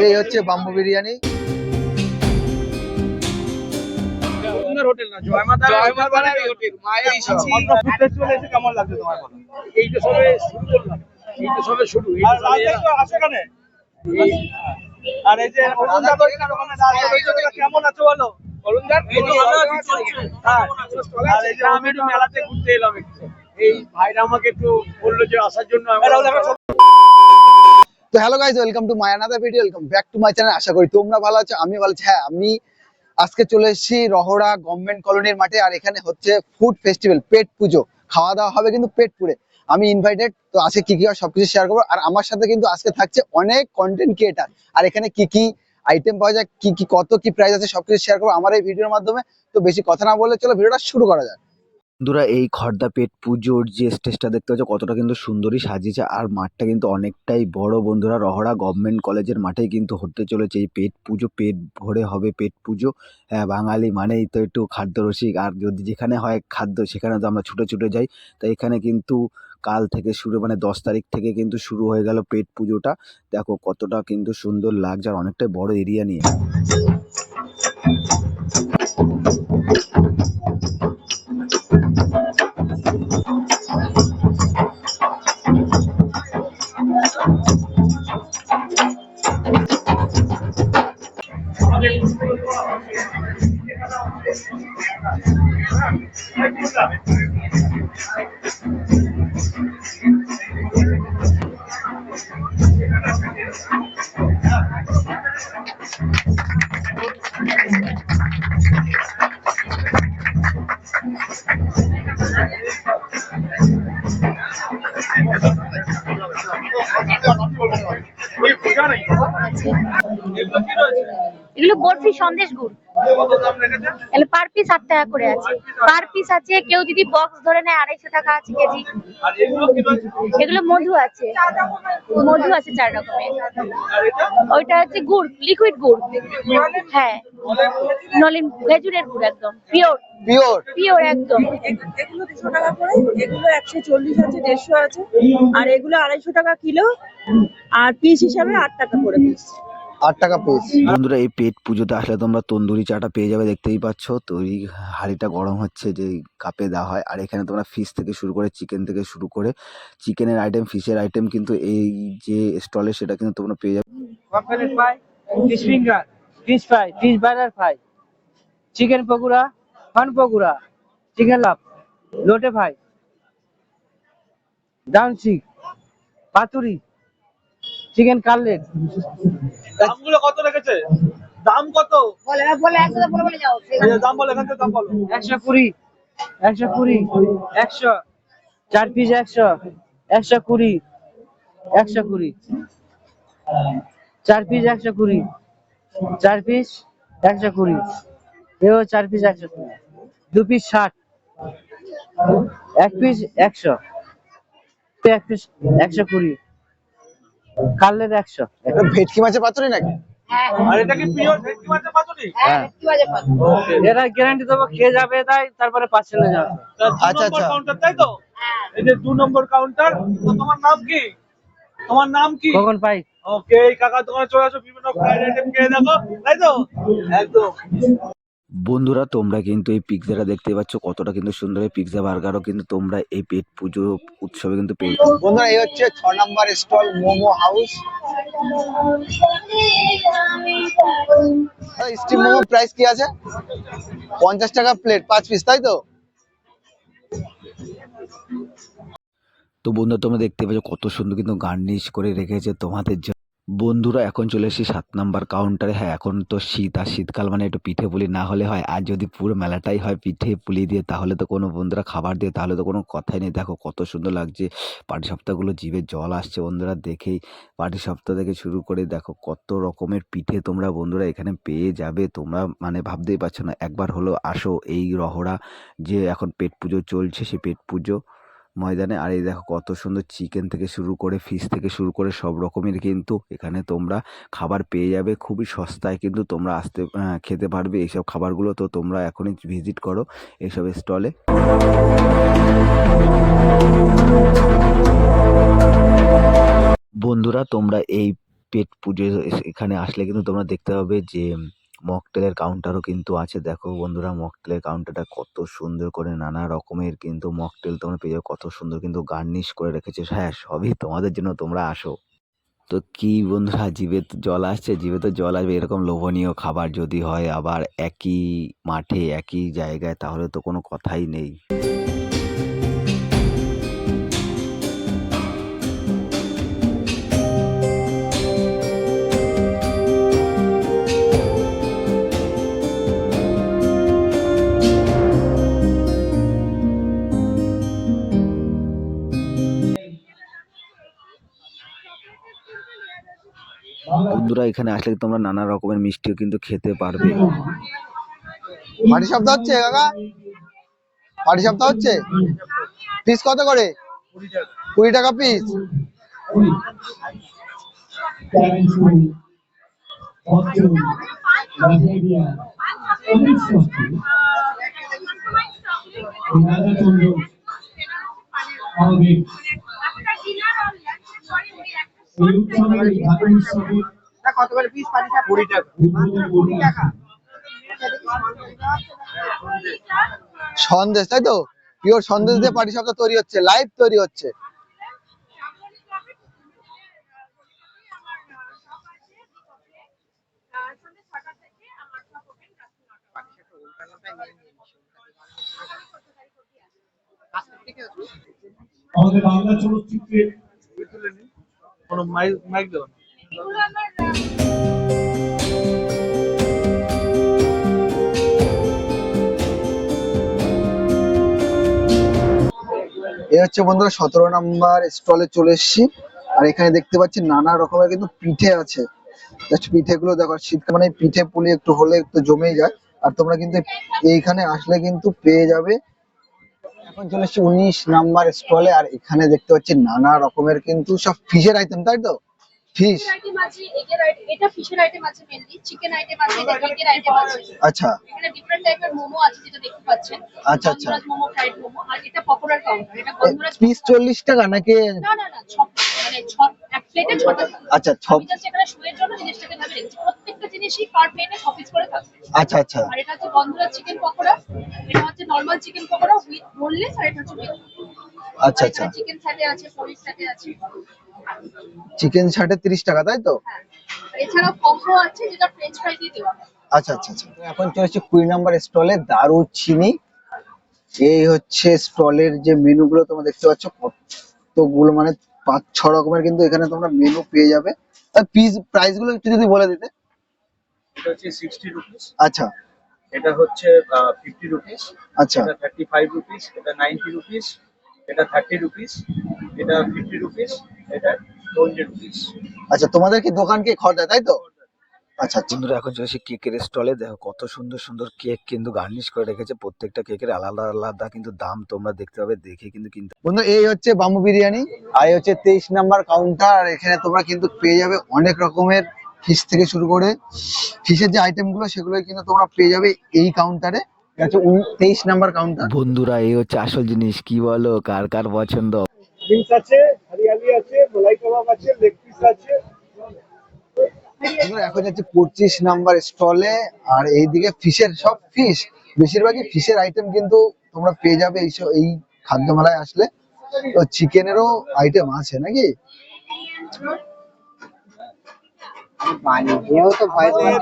এই হচ্ছে bamboo biryani. Hotel না, জয়মাতার হোটেল। মায়ের কেমন লাগছে তোমার? এই তো সবে শুরু করলাম, এই তো সবে শুরু। আর এই যে কেমন আছো বলো? আর এই যে আমি একটু মেলাতে ঘুরতে এলাম একটু, এই ভাইরা আমাকে একটু বললো যে আসার জন্য। তো hello guys, welcome to my another video, welcome back to my channel. আশা করি তোমরা ভালো আছো, আমি ভালো আছি। হ্যাঁ, আমি আজকে চলে এসেছি রহড়া গভর্নমেন্ট কলোনির মাঠে। আর এখানে হচ্ছে ফুড ফেস্টিভ্যাল, পেট পুজো। খাওয়া দাওয়া হবে কিন্তু পেট পুরে। আমি ইনভাইটেড, তো আজকে কি কি হয় সবকিছু শেয়ার করবো। আর আমার সাথে কিন্তু আজকে থাকছে অনেক কন্টেন্ট ক্রিয়েটার। আর এখানে কি কি আইটেম পাওয়া যায়, কি কি কত কি প্রাইস আছে, সবকিছু শেয়ার করবো আমার এই ভিডিওর মাধ্যমে। তো বেশি কথা না বলে চলো ভিডিওটা শুরু করা যাক। বন্ধুরা, এই খড়দা পেট পুজোর যে স্টেজটা দেখতে পাচ্ছ কতটা কিন্তু সুন্দরই সাজিয়েছে, আর মাঠটা কিন্তু অনেকটাই বড়। বন্ধুরা, রহড়া গভর্নমেন্ট কলেজের মাঠেই কিন্তু হতে চলেছে এই পেট পুজো। পেট ভরে হবে পেট পুজো। হ্যাঁ, বাঙালি মানেই তো একটু খাদ্য রসিক, আর যদি যেখানে হয় খাদ্য সেখানে তো আমরা ছুটে ছুটে যাই। তো এখানে কিন্তু কাল থেকে শুরু, মানে 10 তারিখ থেকে কিন্তু শুরু হয়ে গেল পেট পুজোটা। দেখো কতটা কিন্তু সুন্দর লাগছে, আর অনেকটাই বড় এরিয়া নিয়ে। এগুলো বরফি সন্দেশ গুড়। এগুলো পার পিস 8 টাকা করে আছে। পার পিস আছে, কেউ যদি বক্স ধরে নেয় 250 টাকা আছে কেজি। এগুলো মধু আছে, মধু আছে 4 রকমের। ওইটা হচ্ছে গুড়, লিকুইড গুড়। হ্যাঁ, নলিন খেজুরের গুড়, একদম পিওর পিওর পিওর একদম। এগুলো 200 টাকা করে, এগুলো 140 আছে, 150 আছে, আর এগুলো 250 টাকা কিলো, আর পিস হিসাবে 8 টাকা করে পিস। 8 টাকা পিস। বন্ধুরা, এই পেট পুজোতে আসলে তোমরা তন্দুরি চাটা পেয়ে যাবে, দেখতেই পাচ্ছ। তো এই হাঁড়িটা গরম হচ্ছে যে কাপে দেওয়া হয়। আর এখানে তোমরা ফিশ থেকে শুরু করে চিকেন থেকে শুরু করে চিকেনের আইটেম, ফিশের আইটেম কিন্তু এই যে স্টলে সেটা কিন্তু তোমরা পেয়ে যাবে। Pomfret fry, fish finger, fish fry, fish burger fry, chicken pakora, ফান পকোড়া, চিকেন লাপ, লোটে ফ্রাই, ডাউনচিক, পাতুরি, চিকেন কাটলেট। দামগুলো কত রেখেছে? দাম কত? বলে বলে একসাথে বলে যাও। দাম বলো, এখান থেকে দাম বলো। 120, 120, 100, 4 পিস 100, 120, 120, 4 পিস 120, 4 পিস 120, এও 4 piece 120, 2 piece 60, 1 piece 100, 1 piece 120, cutlet 100। এটা ভেটকি মাছের পাতুরি নাকি? হ্যাঁ, আর এটা কি পিওর ভেটকি মাছের পাতুরি? হ্যাঁ, কি বাজে পাঁচ। এরা গ্যারান্টি দেবো, খেয়ে যাবে তাই, তারপরে পার্সেল নিয়ে যাবে। আচ্ছা, আচ্ছা। কাউন্টার, তাই তো? এই যে 2 নম্বর কাউন্টার। তো তোমার নাম কি? তোমার নাম কি? কখন পাই। ওকে, এই কাকার দোকানে চলে আসো, বিভিন্ন ফ্রাইড আইটেম খেয়ে দেখো, তাই তো? একদম। বন্ধুরা, তোমরা কিন্তু এই পিৎজাটা দেখতে পাচ্ছ কতটা কিন্তু সুন্দর। এই পিৎজা বার্গারও কিন্তু তোমরা এই পেট পুজো উৎসবে কিন্তু পেয়ে যাবে। বন্ধুরা, এই হচ্ছে 6 নম্বর stall, momo house. Steam momo price কি আছে? 50 টাকা প্লেট, 5 পিস, তাই তো? তো বন্ধুরা, তোমরা দেখতে পাচ্ছ কত সুন্দর কিন্তু গার্নিশ করে রেখেছে তোমাদের জন্য। বন্ধুরা, এখন চলে এসেছি 7 নাম্বার কাউন্টারে। হ্যাঁ, এখন তো শীত, আর শীতকাল মানে একটু পিঠে পুলি না হলে হয়। আর যদি পুরো মেলাটাই হয় পিঠে পুলি দিয়ে, তাহলে তো কোনো বন্ধুরা খাবার দিয়ে, তাহলে তো কোনো কথাই নেই। দেখো কত সুন্দর লাগছে পাটিসাপটাগুলো, জিভে জল আসছে বন্ধুরা দেখেই। পাটিসাপটা থেকে শুরু করে দেখো কত রকমের পিঠে তোমরা বন্ধুরা এখানে পেয়ে যাবে। তোমরা মানে ভাবতেই পারছো না। একবার হলো আসো এই রহড়া, যে এখন পেট পুজো চলছে, সেই পেট পুজো ময়দানে। আর এই দেখো কত সুন্দর চিকেন থেকে শুরু করে ফিশ থেকে শুরু করে সব রকমের কিন্তু এখানে তোমরা খাবার পেয়ে যাবে খুবই সস্তায়, কিন্তু তোমরা খেতে পারবে এইসব খাবারগুলো। তো তোমরা এখনই ভিজিট করো এইসব স্টলে। বন্ধুরা তোমরা এই পেট পুজো এখানে আসলে কিন্তু তোমরা দেখতে পাবে যে মকটেলের কাউন্টারও কিন্তু আছে। দেখো বন্ধুরা মকটেলের কাউন্টারটা কত সুন্দর করে নানা রকমের কিন্তু মকটেল তোমরা পেয়ে যাবে, কত সুন্দর কিন্তু গার্নিশ করে রেখেছে। হ্যাঁ, সবই তোমাদের জন্য, তোমরা আসো। তো কি বন্ধুরা, জিভে তো জল আসছে, জিভে তো জল আসবে এরকম লোভনীয় খাবার যদি হয় আবার একই মাঠে একই জায়গায়, তাহলে তো কোনো কথাই নেই। বন্ধুরা এখানে আসলে তোমরা নানা রকমের মিষ্টিও কিন্তু খেতে পারবে। পাটি সাপটা হচ্ছে কাকা, পাটি সাপটা হচ্ছে পিস কত করে? 20 টাকা পিস। কত করে পিস পাটি সাপ? 20 টাকা। 20 টাকা। সন্দেশ, তাই তো? পিওর সন্দেশ দিয়ে পাটি সাপটা তৈরি হচ্ছে, লাইভ তৈরি হচ্ছে। আমাদের বাংলা চলচ্চিত্রে কোনো মাইক দেবো না। এই হচ্ছে বন্ধুরা 17 নম্বর স্টলে চলে এসেছি। আর এখানে দেখতে পাচ্ছি নানা রকমের কিন্তু পিঠে আছে। জাস্ট পিঠেগুলো দেখো, শীতকালে মানে পিঠে পুলি একটু হলে একটু জমেই যায়। আর তোমরা কিন্তু এইখানে আসলে কিন্তু পেয়ে যাবে। এখন চলে এসেছি 19 নাম্বার স্টলে। আর এখানে দেখতে পাচ্ছি নানা রকমের কিন্তু সব ফিশের আইটেম, তাই তো? ফিশ আইটেম আছে, এগের আইটেম, এটা ফিশের আইটেম আছে মেইনলি, চিকেন আইটেম আছে, এটা এগের আইটেম আছে। আচ্ছা এখানে ডিফারেন্ট টাইপের মোমো আছে যেটা দেখতে পাচ্ছেন। আচ্ছা আচ্ছা। গন্ধরাজ মোমো, ফ্রাইড মোমো, আর এটা পকোড়ার কাউন্টার। এটা গন্ধরাজ পিস 40 টাকা নাকি? না না না, মানে এক প্লেটে 6টা থাকে। আচ্ছা আমি জাস্ট এখানে শোয়ের জন্য জিনিসটাকে ভাবে রেখেছি। প্রত্যেকটা জিনিসই পার প্লেটে 6 পিস করে থাকবে। আচ্ছা আচ্ছা আর এটা হচ্ছে গন্ধরাজ চিকেন পকোড়া, এটা হচ্ছে normal chicken pakora with boneless, আর এটা হচ্ছে উইথ। আচ্ছা আচ্ছা। চিকেন স্যাটে আছে, পনির স্যাটে আছে। চিকেন 30 টাকা, তাই তো? হ্যাঁ, এছাড়াও কম্বো আছে যেটা ফ্রেঞ্চ ফ্রাই দিয়ে দেওয়া হয়। আচ্ছা আচ্ছা আচ্ছা। এখন চলেছি 20 নাম্বার স্টলে, দারুচিনি। এই হচ্ছে স্টলের যে মেনু গুলো তোমরা দেখতে পাচ্ছ, কতগুলো মানে 5-6 রকমের কিন্তু এখানে তোমরা মেনু পেয়ে যাবে। আর পিস প্রাইস গুলো একটু যদি বলে দিতে। এটা হচ্ছে 60 রুপিস, আচ্ছা এটা হচ্ছে 50 রুপিস, আচ্ছা এটা 35 রুপিস, এটা 90 রুপিস, এটা 30 রুপিস, এটা 50 রুপিস, এটা 20 রুপিস। আচ্ছা। তোমাদের কি দোকান কি খরচা, তাই তো? আচ্ছা আচ্ছা। বন্ধুরা এখন চলেছি কেকের স্টলে। দেখো কত সুন্দর সুন্দর কেক কিন্তু গার্নিশ করে রেখেছে, প্রত্যেকটা কেকের আলাদা আলাদা কিন্তু দাম তোমরা দেখতে পাবে, দেখে কিন্তু কিনতে। বন্ধু এই হচ্ছে বাম্বু বিরিয়ানি। আর এই হচ্ছে 23 নাম্বার কাউন্টার। আর এখানে তোমরা কিন্তু পেয়ে যাবে অনেক রকমের ফিশ থেকে শুরু করে ফিশের যে আইটেম গুলো সেগুলো কিন্তু তোমরা পেয়ে যাবে এই কাউন্টারে। এটা হচ্ছে 23 নাম্বার কাউন্টার। বন্ধুরা এই হচ্ছে আসল জিনিস, কি বলো কার কার পছন্দ? বিনস আছে, হরিয়ালি আছে, মলাই কাবাব আছে, লেগ পিস আছে। এখন যাচ্ছে 25 নাম্বার স্টলে। আর এইদিকে ফিশের সব ফিশ, বেশিরভাগই ফিশের আইটেম কিন্তু তোমরা পেয়ে যাবে এই খাদ্য মেলায় আসলে। তো চিকেনেরও আইটেম আছে নাকি?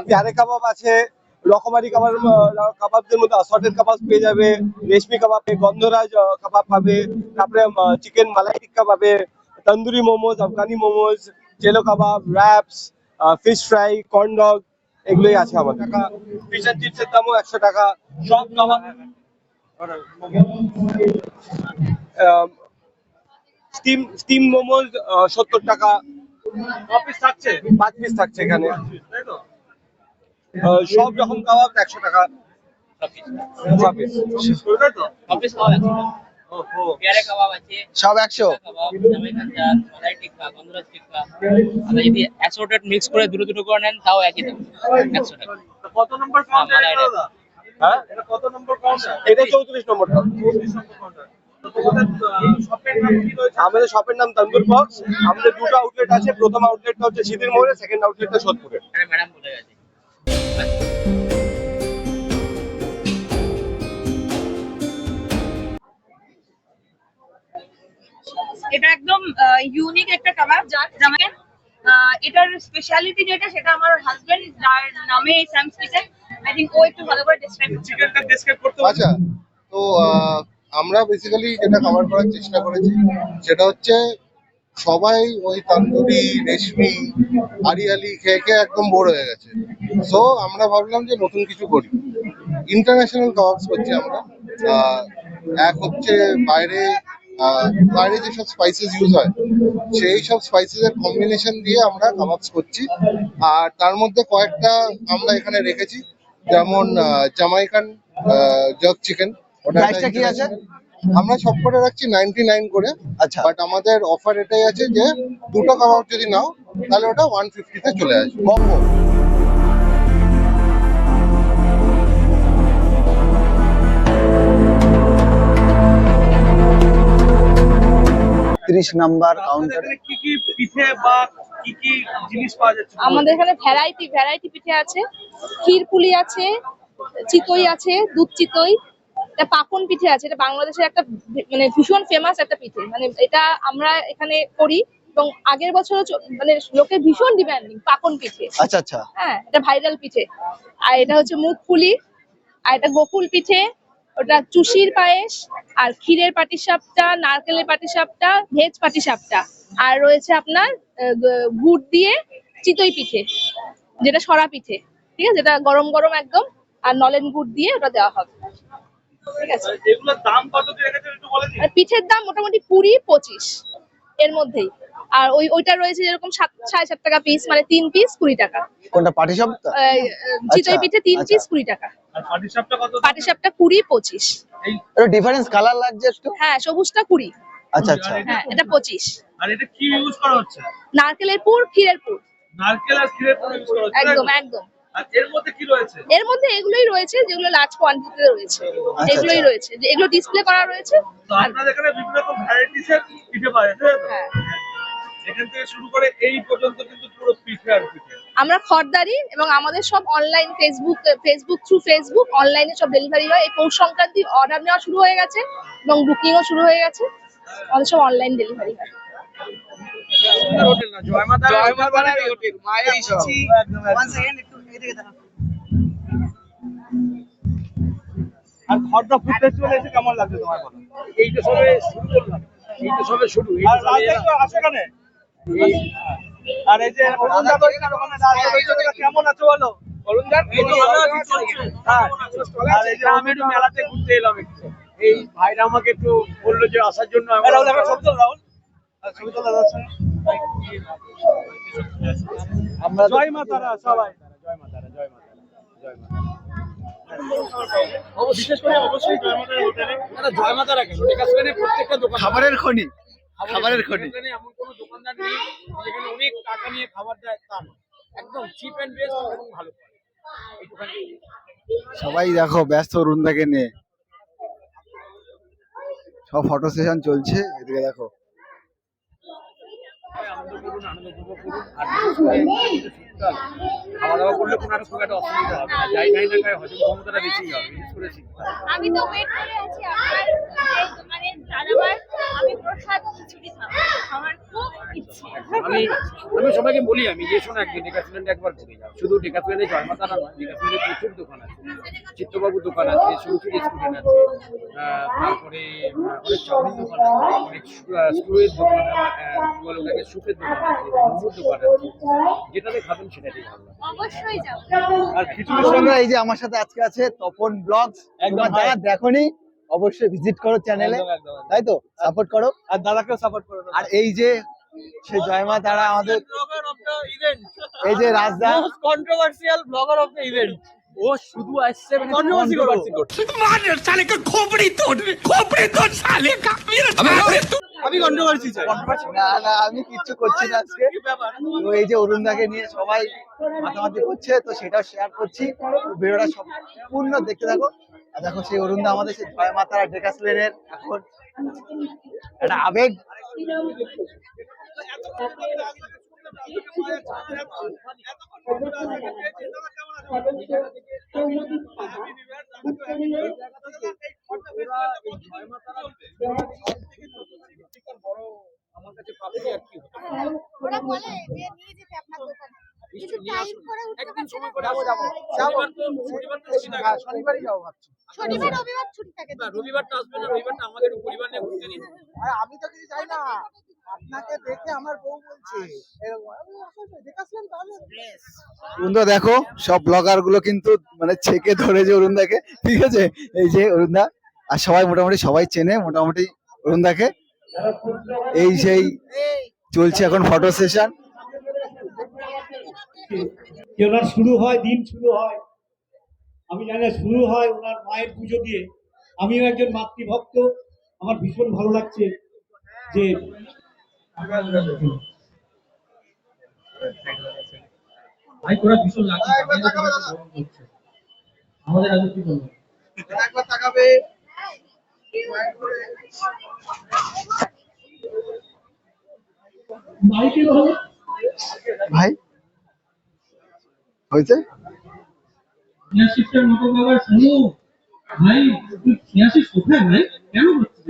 পেয়ারে কাবাব আছে, রকমারি কাবাব, কাবাবদের মধ্যে অ্যাসর্টেড কাবাব পেয়ে যাবে, রেশমি কাবাব, গন্ধরাজ কাবাব পাবে, তারপরে চিকেন মালাই টিক্কা পাবে, তন্দুরি মোমোজ, আফগানি মোমোজ, জেলো kebab, wraps, fish fry, corn dog, এগুলোই আছে আমাদের। ফিশ এন্ড চিপসের দামও 100 টাকা। সব কাবাব, স্টিম মোমোজ 70 টাকা। 5 পিস থাকছে, 5 পিস থাকছে এখানে। তাই তো? সব রকম কাবাব 100 টাকা। 6 পিস। তাই তো? 5 পিস খাওয়া যাচ্ছে। ওহো পেয়ারে কাবাব আছে, সব 100? কাবাব, জামাইকান চাট, মালাই টিক্কা, গন্ধরাজ টিক্কা। আপনি যদি অ্যাসর্টেড মিক্স করে দুটো দুটো করে নেন তাও একই দাম, 100 টাকা। তো কত নম্বর কাউন্টার মালাই এটা দাদা? হ্যাঁ এটা কত নম্বর কাউন্টার? এটা 34 নম্বরটা। 34 নম্বর কাউন্টার। তো তোমাদের শপের নাম কি রয়েছে? আমাদের শপের নাম তন্দুর বক্স। আমাদের দুটো আউটলেট আছে, প্রথম আউটলেটটা হচ্ছে সিদির মোড়ে, সেকেন্ড আউটলেটটা সোদপুরে। এখানে ম্যাডাম বলে গেছে। এটা একদম ইউনিক একটা কাবাব জামাকে এটার স্পেশালিটি যেটা সেটা আমার হাজবেন্ড যার নামে এই স্যামস কিচেন আই থিংক ও একটু ভালো করে ডেসক্রাইব করতে চিকেনটা ডেসক্রাইব করতে পারবে? আচ্ছা, তো আমরা বেসিক্যালি যেটা কভার করার চেষ্টা করেছি সেটা হচ্ছে সবাই ওই তান্দুরি রেশমি আরিয়ালি খেয়ে খেয়ে একদম বোর হয়ে গেছে। সো আমরা ভাবলাম যে নতুন কিছু করি, ইন্টারন্যাশনাল কাবাবস করছি আমরা। এক হচ্ছে বাইরে বাইরে যেসব স্পাইসেস ইউজ হয় সেই সব স্পাইসেস এর কম্বিনেশন দিয়ে আমরা কাবাবস করছি। আর তার মধ্যে কয়েকটা আমরা এখানে রেখেছি, যেমন জামাইকান জার্ক চিকেন। প্রাইসটা কি আছে? আমরা সব করে রাখছি 99 করে। আচ্ছা, বাট আমাদের অফার এটাই আছে যে দুটো কাবাব যদি নাও তাহলে ওটা 150 তে চলে আসবে। কম্বো। নাম্বার আপনাদের কাউন্টারে এখানে কি কি পিঠে বা কি কি জিনিস পাওয়া যাচ্ছে? আমাদের এখানে ভ্যারাইটি পিঠে আছে, ক্ষীরপুলি আছে, চিতই আছে, দুধ চিতই, এটা পাকন পিঠে আছে। এটা বাংলাদেশের একটা মানে ভীষণ ফেমাস একটা পিঠে, মানে এটা আমরা এখানে করি এবং আগের বছর মানে লোকে ভীষণ ডিমান্ডিং পাকন পিঠে। আচ্ছা আচ্ছা, হ্যাঁ, এটা ভাইরাল পিঠে। আর এটা হচ্ছে মুখপুলি, আর এটা গোকুল পিঠে, ওটা চুষির পায়েস, আর ক্ষীরের পাটিসাপটা, নারকেলের পাটিসাপটা, ভেজ পাটিসাপটা, আর রয়েছে আপনার গুড় দিয়ে চিতই পিঠে, যেটা সরা পিঠে, ঠিক আছে, যেটা গরম গরম একদম, আর নলেন গুড় দিয়ে ওটা দেওয়া হবে, ঠিক আছে। এগুলোর দাম কত দিয়ে রেখেছেন একটু বলে দিন। আর পিঠের দাম মোটামুটি 20-25 এর মধ্যেই। আর ওইটা রয়েছে যেরকম 7.5 টাকা পিস, মানে 3 পিস 20 টাকা। কোনটা পাটিসাপটা? চিতই পিঠে 3 আচ্ছা। পিস 20 টাকা। আর পাটিসাপটা কত? পাটিসাপটা 20-25। এই এটা ডিফারেন্স কালার লাগছে একটু। হ্যাঁ, সবুজটা 20। আচ্ছা আচ্ছা, হ্যাঁ, এটা 25। আর এটা কি ইউজ করা হচ্ছে? নারকেলের পুর, ক্ষীরের পুর, নারকেল আর ক্ষীরের পুর ইউজ করা হচ্ছে, তাই একদম তো? একদম। আর এর মধ্যে কি রয়েছে? এর মধ্যে এগুলোই রয়েছে যেগুলো লার্জ কোয়ান্টিটিতে রয়েছে, এগুলোই আচ্ছা। রয়েছে, যে এগুলো ডিসপ্লে করা রয়েছে। তো আপনাদের এখানে বিভিন্ন রকম ভ্যারাইটিসের পিঠে পাওয়া যায়, তাই তো? হ্যাঁ, এখান থেকে শুরু করে এই পর্যন্ত কিন্তু পুরো পিঠে আর পিঠে। আমরা খড়দারি এবং আমাদের সব অনলাইন ফেসবুক অনলাইনে সব ডেলিভারি হয়। এই পৌষ সংক্রান্তি অর্ডার নেওয়া শুরু হয়ে গেছে এবং বুকিংও শুরু হয়ে গেছে, আমাদের সব অনলাইন ডেলিভারি হয়। হোটেল না, জয়মাতার হোটেল, মায়ের এসেছি। আর খড়দা ফুড ফেস্টিভ্যাল এসে কেমন লাগছে তোমার বলো? এইটা সবে শুরু করলাম, এইটা সবে শুরু। আর রাজদা তো আছে এখানে। আর এই যে অরুণদা তো এখানে ওখানে রাজদা কেমন আছে বলো? অরুণদা এই তো ভালো আছে, চলছে। আর এই যে আমি একটু মেলাতে ঘুরতে এলাম একটু। এই ভাইরা আমাকে একটু বললো যে আসার জন্য। রাহুল একটা ছবি তোল, রাহুল। আর ছবি তোলা যাচ্ছে না? আমরা জয় মা তারা সবাই। জয় মাতারা, জয় মাতারা, জয় মাতারা। বিশেষ করে অবশ্যই জয় মাতারা হোটেলে। জয় মাতারা কেন, ডেকাসলেনে প্রত্যেকটা দোকান খাবারের খনি, খাবারের খনি। ডেকাসলেনে এমন কোনো দোকানদার নেই যেখানে অনেক টাকা নিয়ে খাবার দেয়, তা নয়। একদম চিপ এন্ড বেস্ট এবং ভালো। এইটুখানি। সবাই দেখো ব্যস্ত অরুণদাকে নিয়ে, সব ফটো সেশন চলছে, এদিকে দেখো। আনন্দ করুন, আনন্দ উপভোগ করুন। আর বিশেষ করে শীতকাল, খাওয়া দাওয়া করলে কোনো একটা খুব একটা অসুবিধা হবে না। যাই খাই না খাই হজম ক্ষমতাটা বেশি হবে, বিশেষ করে শীতকাল। আমি তো ওয়েট করে আছি আপনার এই দোকানে দাঁড়াবার। আমি প্রসাদ খিচুড়ি খাবো, আমার খুব ইচ্ছে। আমি সবাইকে বলি, আমি যে শোনো একদিন ডেকাসলেন্ডে একবার করে যাও। শুধু ডেকাসলেন্ডে জয় মাতারা নয়, ডেকাসলেন্ডে প্রচুর দোকান আছে। চিত্তবাবুর দোকান আছে, সৌচি রেস্টুরেন্ট আছে, তারপরে অনেক চাউমিন দোকান আছে, অনেক স্কুলের দোকান, বলে ওটাকে সুপের দোকান আছে, মোমোর দোকান আছে। যেটাতে খাবেন সেটাতেই ভালো লাগবে। অবশ্যই যাবো। আর খিচুড়ি বন্ধুরা, এই যে আমার সাথে আজকে আছে তপন ব্লগস। একদম তোমরা যারা দেখোনি অবশ্যই ভিজিট করো চ্যানেলে, তাই তো সাপোর্ট করো। আর দাদাকেও সাপোর্ট করে দাও। আর এই যে সে জয়মা তারা আমাদের, এই যে রাজদা, controversial blogger of the event. ও শুধু আসছে মানে controversy করছে। আমি controversy চাই। না না আমি কিচ্ছু করছি না আজকে। কি ব্যাপার? তো এই যে অরুণদাকে নিয়ে সবাই মাতামাতি করছে, তো সেটাও শেয়ার করছি। তো ভিডিওটা সম্পূর্ণ দেখতে থাকো। আর দেখো সেই অরুণদা আমাদের সেই জয় মাতারা ডেকাসলেনের এখন একটা আবেগ। ওরা বলে যে নিয়ে যেতে আপনার দোকানে কিছু টাইম করে উঠতে পারছে না। শনিবারই যাবো ভাবছি। শনিবার রবিবার ছুটি থাকে তো। রবিবারটা আসবে না, রবিবারটা আমাদের একটু পরিবার নিয়ে ঘুরতে নিন। আর আমি তো কিছু চাই না, আপনাকে দেখে আমার বউ বলছে অরুণদা দেখো সব ব্লগার গুলো কিন্তু মানে ছেকে ধরেছে অরুণদাকে, ঠিক আছে? এই যে অরুণদা আর সবাই মোটামুটি সবাই চেনে মোটামুটি অরুণদাকে। এই সেই চলছে এখন ফটো সেশন। ওনার শুরু হয়, দিন শুরু হয়, আমি জানি না, শুরু হয় ওনার মায়ের পুজো দিয়ে। আমিও একজন মাতৃভক্ত, আমার ভীষণ ভালো লাগছে যে ভাই তোরা ভীষণ লাগছে আমাদের আগে কি বলবো। একবার তাকাবে মাইকে ভালো ভাই হয়েছে শিফটের মতো বাবা শোনো ভাই, তুই খেয়াছিস কোথায় ভাই, কেন করছিস?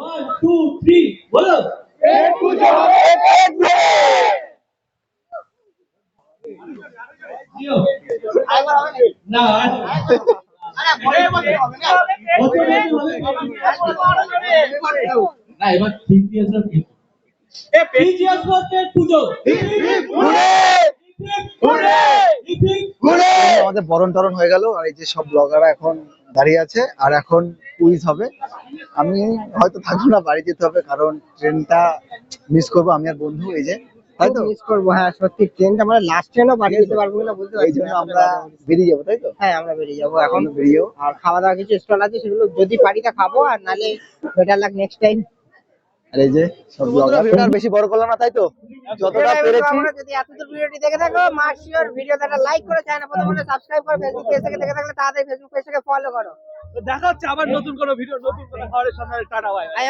1 2 3 বলো না না এবার ঠিক দিয়েছে পুজো আমাদের বরণ টরণ হয়ে গেল। আর এই যে সব ব্লগাররা এখন দাঁড়িয়ে আছে আর এখন কুইজ হবে। আমি হয়তো থাকবো না, বাড়ি যেতে হবে কারণ ট্রেনটা মিস করবো আমি আর বন্ধু। এই যে তাই তো মিস করবো, হ্যাঁ সত্যি ট্রেনটা মানে লাস্ট ট্রেনও বাড়ি যেতে পারবো কিনা বলতে এই জন্য আমরা বেরিয়ে যাবো, তাই তো? হ্যাঁ আমরা বেরিয়ে যাবো এখন। বেরিয়ে যাবো। আর খাওয়া দাওয়া কিছু স্টল আছে, সেগুলো যদি পারি তা খাবো, আর নালে বেটার লাগ নেক্সট টাইম। আর এই যে সব ব্লগার ভিডিওটা বেশি বড় করলাম না, তাই তো? যতটা পেরেছি। আমরা যদি এতদূর ভিডিওটি দেখে থাকো, মাক শিওর ভিডিওটা লাইক করে, চ্যানেল প্রথমে সাবস্ক্রাইব করো, ফেসবুক পেজ থেকে দেখে থাকলে তাড়াতাড়ি ফেসবুক পেজটাকে ফলো করো। দেখা হচ্ছে আবার নতুন কোনো ভিডিও, নতুন কোনো খাবারের সামনে। Tata, by.